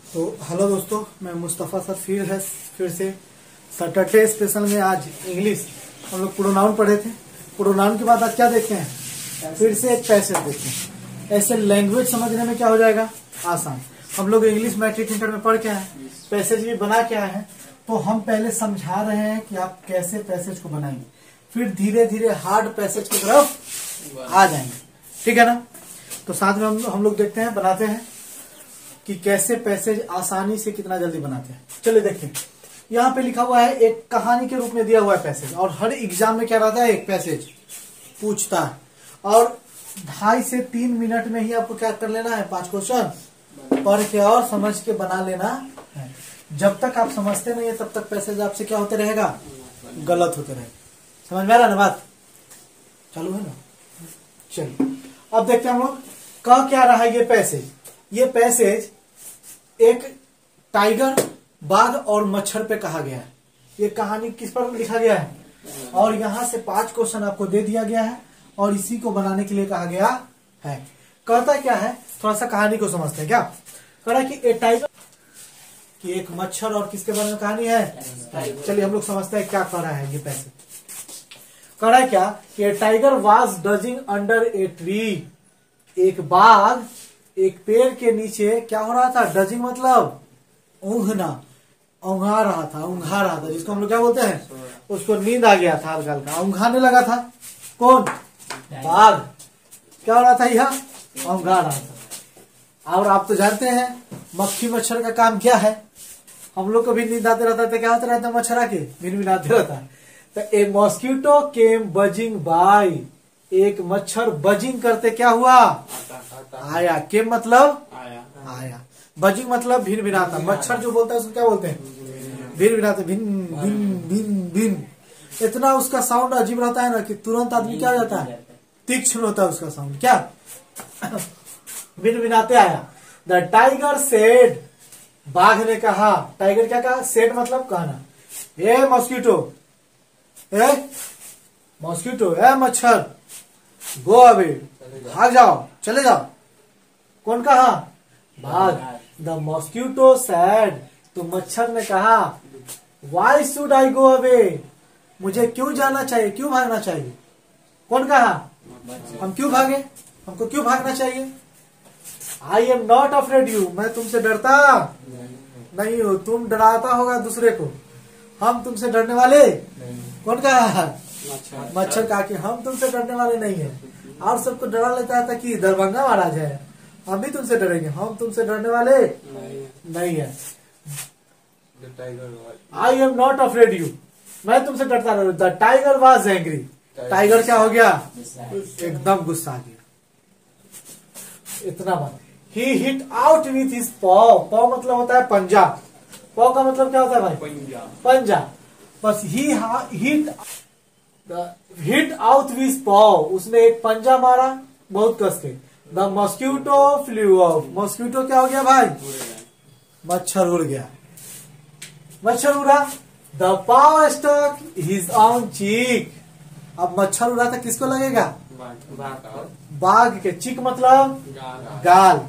तो हेलो दोस्तों, मैं मुस्तफ़ा सर फिर से सैटरडे स्पेशल में आज इंग्लिश हम लोग प्रोनाउन पढ़े थे। प्रोनाउन के बाद आज क्या देखते हैं, फिर से एक पैसेज देखते हैं। ऐसे लैंग्वेज समझने में क्या हो जाएगा, आसान। हम लोग इंग्लिश मैट्रिक इंटर में पढ़ के आए हैं, पैसेज भी बना के आए हैं, तो हम पहले समझा रहे हैं कि आप कैसे पैसेज को बनाएंगे, फिर धीरे धीरे हार्ड पैसेज की तरफ आ जाएंगे। ठीक है ना। तो साथ में हम लोग देखते हैं, बनाते हैं कि कैसे पैसेज आसानी से कितना जल्दी बनाते हैं। चलिए देखते। यहाँ पे लिखा हुआ है, एक कहानी के रूप में दिया हुआ है पैसेज, और हर एग्जाम में क्या रहता है, एक पैसेज पूछता है, और 2.5 से 3 मिनट में ही आपको क्या कर लेना है, 5 क्वेश्चन पढ़ के और समझ के बना लेना है। जब तक आप समझते नहीं है तब तक पैसेज आपसे क्या होते रहेगा, गलत होते रहेगा। समझ में आ रहा ना बात, चालू है ना। चलिए अब देखते हैं हम लोग कह क्या रहा है ये पैसेज। ये पैसेज एक टाइगर, बाघ और मच्छर पे कहा गया है। ये कहानी किस पर लिखा गया है, और यहाँ से 5 क्वेश्चन आपको दे दिया गया है, और इसी को बनाने के लिए कहा गया है। कहता क्या है, थोड़ा सा कहानी को समझते हैं। क्या कह रहा है कि एक टाइगर, कि एक मच्छर और किसके बारे में कहानी है। चलिए हम लोग समझते हैं क्या कह रहा है ये पैसेज। कह रहा है क्या कि a tiger was dozing under a tree. एक बाघ एक पेड़ के नीचे क्या हो रहा था, डजिंग मतलब ऊँघना, ऊँघा रहा था, जिसको हम लोग क्या बोलते हैं, उसको नींद आ गया था, हल्का हल्का ऊँघाने लगा था। कौन, बाघ। क्या हो रहा था, यह ऊँघा रहा था। और आप तो जानते हैं मक्खी मच्छर का काम क्या है, हम लोग को भी नींद आते रहता है, क्या होता रहता है, मच्छर आके भिन-भिनाते रहता है। तो ए मॉस्किटो केम बजिंग बाय, एक मच्छर बजिंग करते क्या हुआ, आया। केम मतलब आया, बजिंग मतलब भिन भिनाता। मच्छर जो बोलता है उसको क्या बोलते हैं, भिन भिनाते, भिन भिन भिन भिन। इतना उसका साउंड अजीब रहता है ना कि तुरंत आदमी क्या हो जाता है, तीक्ष्ण होता है उसका साउंड। क्या भिन भिनाते आया। द टाइगर सेड, बाघ ने कहा। टाइगर क्या कहा, सेड मतलब कहना। ए मॉस्किटो, ए मॉस्किटो, ए मच्छर, गो अवे, भाग जाओ, चले जाओ। कौन कहा, बाघ। द मॉस्किटो सैड, तो मच्छर ने कहा, why should I go away, मुझे क्यों जाना चाहिए, क्यों भागना चाहिए। कौन कहा, हम क्यों भागे, हमको क्यों भागना चाहिए। I am not afraid you, मैं तुमसे डरता नहीं हूं, तुम डराता होगा दूसरे को, हम तुमसे डरने वाले। कौन कहा, मच्छर कहा कि हम तुमसे डरने वाले नहीं है, और सबको डरा लेता है ताकि दरभंगा महाराज है, हम भी तुमसे डरेंगे, हम तुमसे डरने वाले नहीं है। I am not afraid you, मैं तुमसे डरता नहीं। The tiger was angry, tiger क्या हो गया, एकदम गुस्सा आ गया। इतना बात। ही हिट आउट विथ हिज पॉ, पॉ मतलब होता है पंजा, पॉ का मतलब क्या होता है भाई, पंजा। बस ही हिट आउट विथ पॉ, उसने एक पंजा मारा बहुत कस के। The mosquito flew off, mosquito क्या हो गया भाई, मच्छर उड़ गया, मच्छर उड़ा। The paw stuck his on cheek, अब मच्छर उड़ा था किसको लगेगा, बाघ के। चिक मतलब गाल,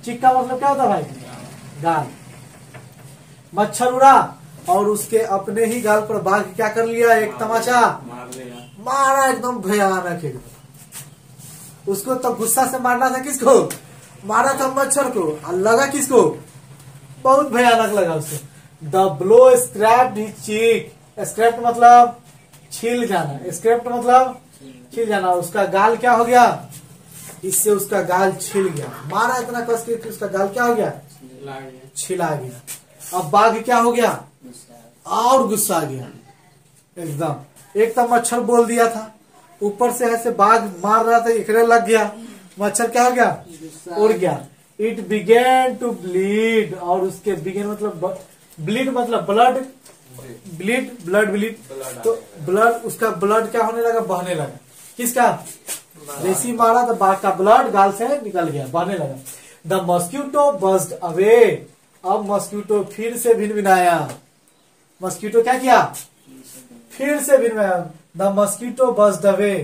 चिक का मतलब क्या होता है भाई, गाल। मच्छर उड़ा और उसके अपने ही गाल पर बाघ क्या कर लिया, एक तमाचा मारा, एकदम भयानक एकदम। उसको तो गुस्सा से मारना था, किसको मारा था, मच्छर को, और लगा किसको, बहुत भयानक लगा उसको। The blow scraped his cheek, scraped मतलब छील जाना, स्क्रैप्ड मतलब छील जाना। उसका गाल क्या हो गया, इससे उसका गाल छिल गया, मारा इतना कस के उसका गाल क्या हो गया, छिला गया। अब बाघ क्या हो गया, और गुस्सा आ गया एकदम। एक तो मच्छर बोल दिया था, ऊपर से ऐसे बाघ मार रहा था, इकड़े लग गया, मच्छर क्या हो गया, उड़ गया। इट बिगेन टू ब्लीड, और उसके बिगेन मतलब ब्लीड मतलब ब्लड, ब्लीड, तो ब्लड, उसका ब्लड क्या होने लगा, बहने लगा। किसका, रेसी मारा तो बाघ का ब्लड गाल से निकल गया, बहने लगा। द मॉस्किटो बज्ड अवे, अब मॉस्किटो फिर से भिनभिनाया। मॉस्किटो क्या किया, फिर से भिनभिनाया। The mosquito buzzed away,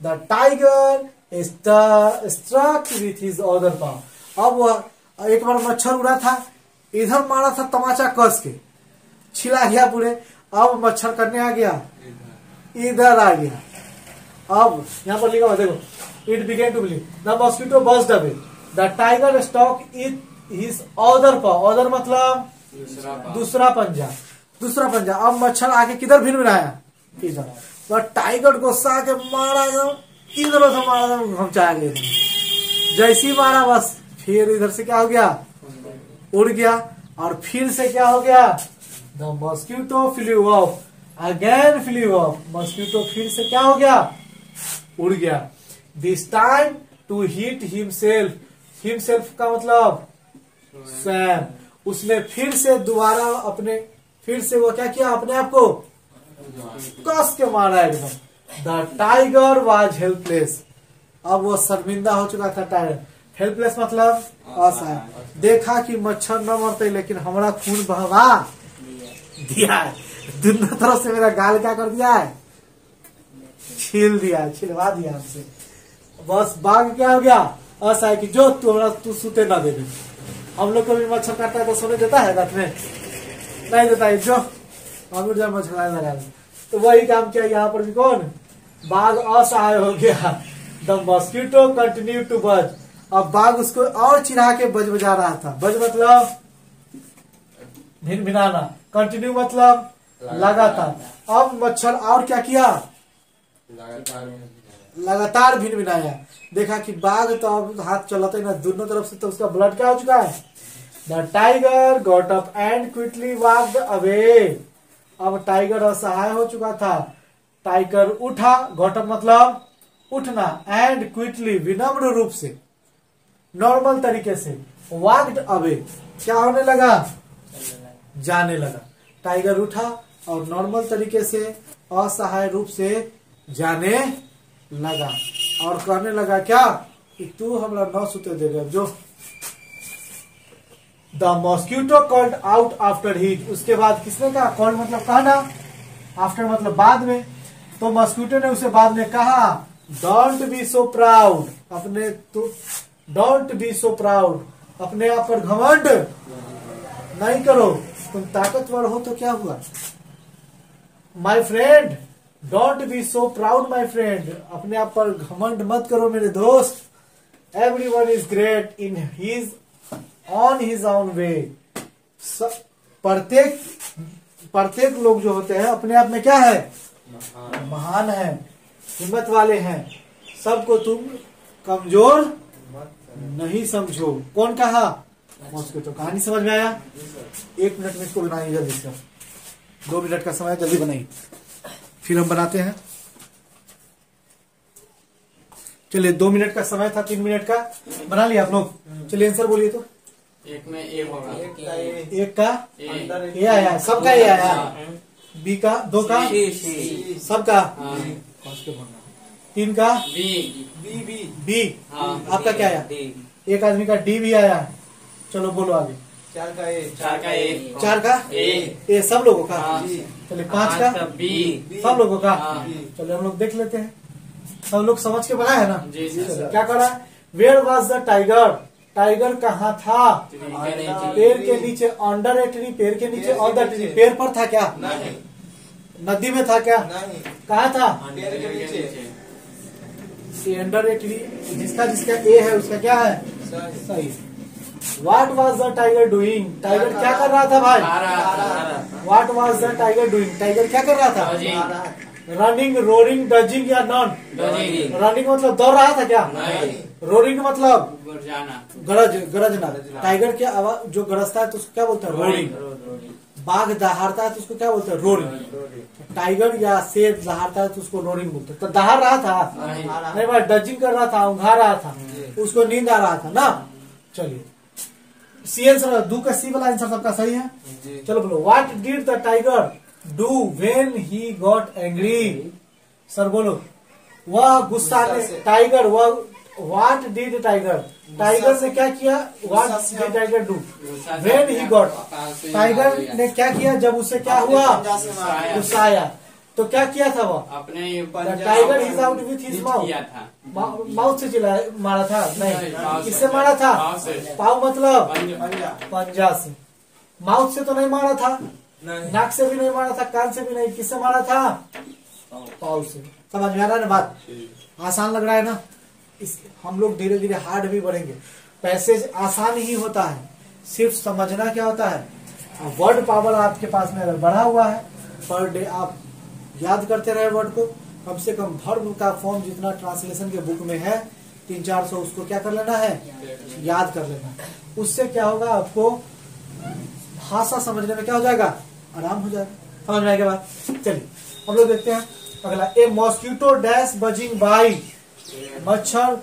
the tiger struck with his other paw, अब वह एक बार मच्छर उड़ा था, इधर मारा था तमाचा कस के, छिला गया पूरे। अब मच्छर करने आ गया, इधर आ गया। अब यहाँ पर लिखा हुआ देखो, it began to bleed, the mosquito burst away, the tiger struck at his other paw, other मतलब दूसरा पंजा, दूसरा पंजा। अब मच्छर आके किधर भिनभिनाया, इधर। वह टाइगर गुस्सा आके मारा, इधर से मारा, घुमचा गया। जैसे ही मारा बस फिर इधर से क्या हो गया, उड़ गया। और फिर से क्या हो गया, the mosquito flew off, again flew off, mosquito फिर से क्या हो गया, उड़ गया। This time to hit himself, himself का मतलब स्वयं। उसने फिर से दोबारा अपने, फिर से वो क्या किया, अपने आप को कस के मारा एकदम। द टाइगर वॉज हेल्पलेस, अब वो शर्मिंदा हो चुका था टाइगर। हेल्पलेस मतलब असहाय। देखा कि मच्छर न मरते, लेकिन हमारा खून बहवा दिया है, दोनों तरफ से मेरा गाल क्या कर दिया है, छील दिया, छिलवा दिया हमसे। बस बाघ क्या हो गया, असहाय कि जो तू सूते ना दे। हम लोग को भी मच्छर काटता है तो सोने देता है रात में, नहीं देता है, जो हम जब मच्छर लगा। तो वही काम किया यहाँ पर भी, कौन, बाघ असहाय हो गया। द मॉस्किटो कंटिन्यू टू बज, अब बाघ उसको और चिढ़ा के बजा रहा था। बज मतलब भिनभिनाना, कंटिन्यू मतलब लगातार। अब मच्छर और क्या किया, लगातार भिनभिनाया। देखा कि बाघ तो अब हाथ चलाते ना दोनों तरफ से, तो उसका ब्लड क्या हो चुका है। The tiger got up and quickly walked away, अब टाइगर असहाय हो चुका था। टाइगर उठा, गॉट अप मतलब उठना, एंड क्विकली विनम्र रूप से, नॉर्मल तरीके से, वॉक्ड अवे क्या होने लगा, जाने लगा। टाइगर उठा और नॉर्मल तरीके से, असहाय रूप से जाने लगा। और कहने लगा क्या, कि तू हमरा न सुते दे रहे, जो। The mosquito called out after heat, उसके बाद किसने कहा, कॉल्ड मतलब कहना, आफ्टर मतलब बाद में। तो मॉस्किटो ने उसे बाद में कहा, डोंट बी सो प्राउड, अपने तू डोंट बी सो प्राउड, अपने आप पर घमंड नहीं करो, तुम ताकतवर हो तो क्या हुआ। My friend don't be so proud my friend, अपने आप पर घमंड मत करो मेरे दोस्त। Everyone is great in his own his own way, प्रत्येक लोग जो होते हैं अपने आप में क्या है, महान है, हिम्मत वाले हैं। सबको तुम कमजोर नहीं समझो। कौन कहा, मॉस्किटो। कहानी समझ में आया। 1 मिनट में इसको बनाइए जल्दी से, 2 मिनट का समय, जल्दी बनाइए, फिर हम बनाते हैं। चलिए 2 मिनट का समय था, 3 मिनट का बना लिया आप लोग। चलिए आंसर बोलिए तो। एक में ए होगा, एक का ए आया, सबका ए आया। बी का, 2 का सबका, 3 का बी, आपका क्या आया, एक आदमी का डी भी आया। चलो बोलो आगे। 4 का ए, 4 का ए सब लोगों का। चलिए 5 का बी, सब लोगों का। चलिए हम लोग देख लेते हैं, सब लोग समझ के बनाया है ना। क्या कर रहा है, where was the tiger, tiger कहाँ था, पेड़ के नीचे, अंडर ए ट्री, पेड़ के नीचे, ऑन द ट्री, पेड़ पर था क्या, नदी में था क्या, कहाँ था, अंडर ए ट्री। जिसका जिसका ए है उसका क्या है, सही। What was the tiger doing? Tiger क्या कर रहा था भाई, What was the tiger doing? Tiger क्या कर रहा था, रनिंग, रोरिंग, डजिंग या नॉन, रनिंग मतलब दौड़ रहा था क्या, रोरिंग मतलब गरजना। टाइगर के आवाज जो गरजता है तो उसको क्या बोलते हैं, रोरिंग। बाघ दहाड़ता है तो उसको क्या बोलते हैं, रोरिंग। टाइगर या शेर दहाड़ता है तो उसको रोरिंग बोलते हैं। तो दहाड़ रहा था नहीं भाई, डजिंग कर रहा था, उंघा रहा था, उसको नींद आ रहा था ना। चलिए सी आंसर, दू का सी वाला आंसर सबका सही है। चलो बोलो, what did the tiger do when he got angry. Sir बोलो, वह गुस्सा में, टाइगर वह, व्हाट डिड टाइगर, टाइगर ने क्या किया, what did tiger do when he got, tiger ने क्या किया जब उसे क्या हुआ, गुस्सा आया तो क्या किया था वो, अपने tiger is out with his mouth, mouth से चिल्लाया, मारा था नहीं, किससे मारा था, पाव मतलब पंजा से। माउथ से तो नहीं मारा था, नहीं। नाक से भी नहीं मारा था, कान से भी नहीं, किससे मारा था? पाँव से। समझ में आ रहा है ना बात? आसान लग रहा है ना? इस हम लोग धीरे धीरे हार्ड भी बढ़ेंगे। पैसेज आसान ही होता है, सिर्फ समझना क्या होता है। वर्ड पावर आपके पास में अगर बढ़ा हुआ है, पर डे आप याद करते रहे वर्ड को, कम से कम वर्ब का फॉर्म जितना ट्रांसलेशन के बुक में है 300-400, उसको क्या कर लेना है? याद कर लेना है। उससे क्या होगा, आपको भाषा समझने में क्या हो जाएगा? आराम हो जाएगा। समझ में आएगा बात? चलिए हम लोग देखते हैं अगला। ए मॉस्किटो डैश बजिंग बाई। मच्छर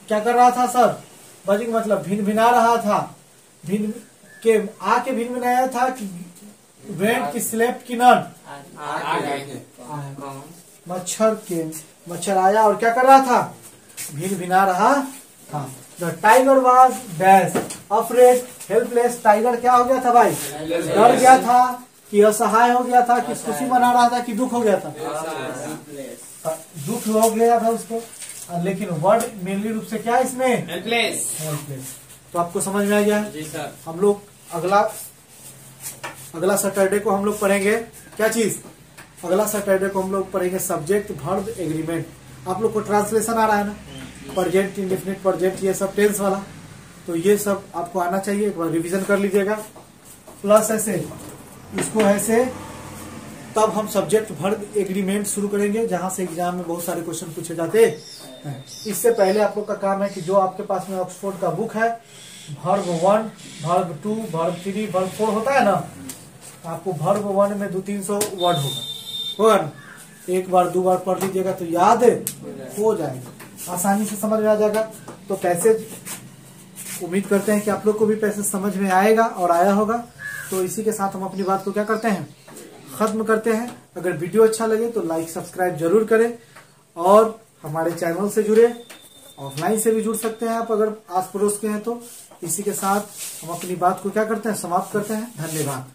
क्या कर रहा था सर? बजिंग मतलब भिन भिना रहा था। भिन के आके भिन भिनाया था कि वेंट की स्लेप्ट की नट मच्छर आया और क्या कर रहा था? भिन भिना रहा था। The tiger was dash afraid helpless. Tiger क्या हो गया था भाई? डर गया था कि असहाय हो गया था, कि खुशी मना रहा था, कि दुख हो गया था? दुख हो गया था उसको। लेकिन वर्ड मेनली रूप से क्या है इसमें? हेल्पलेस। तो आपको समझ में आ गया? जी सर। हम लोग अगला सैटरडे को हम लोग पढ़ेंगे क्या चीज? अगला सैटरडे को हम लोग पढ़ेंगे सब्जेक्ट वर्ब एग्रीमेंट। आप लोग को ट्रांसलेशन आ रहा है ना? प्रेजेंट, इंडेफिनिट, प्रेजेंट, ये सब टेंस वाला, तो ये सब आपको आना चाहिए। एक बार रिवीजन कर लीजिएगा। प्लस ऐसे इसको ऐसे, तब हम सब्जेक्ट वर्ब एग्रीमेंट शुरू करेंगे, जहां से एग्जाम में बहुत सारे क्वेश्चन पूछे जाते हैं। इससे पहले आप लोग का काम है कि जो आपके पास में ऑक्सफोर्ड का बुक है, वर्ब 1, वर्ब 2, वर्ब 3, वर्ब 4 होता है ना, आपको वर्ब 1 में 200-300 वर्ड होगा ना? एक बार 2 बार पढ़ लीजिएगा तो याद हो जाएगा, आसानी से समझ में आ जाएगा। तो पैसेज उम्मीद करते हैं कि आप लोग को भी पैसेज समझ में आएगा और आया होगा। तो इसी के साथ हम अपनी बात को क्या करते हैं? खत्म करते हैं। अगर वीडियो अच्छा लगे तो लाइक सब्सक्राइब जरूर करें और हमारे चैनल से जुड़े। ऑफलाइन से भी जुड़ सकते हैं आप अगर आस पड़ोस के हैं तो। इसी के साथ हम अपनी बात को क्या करते हैं? समाप्त करते हैं। धन्यवाद।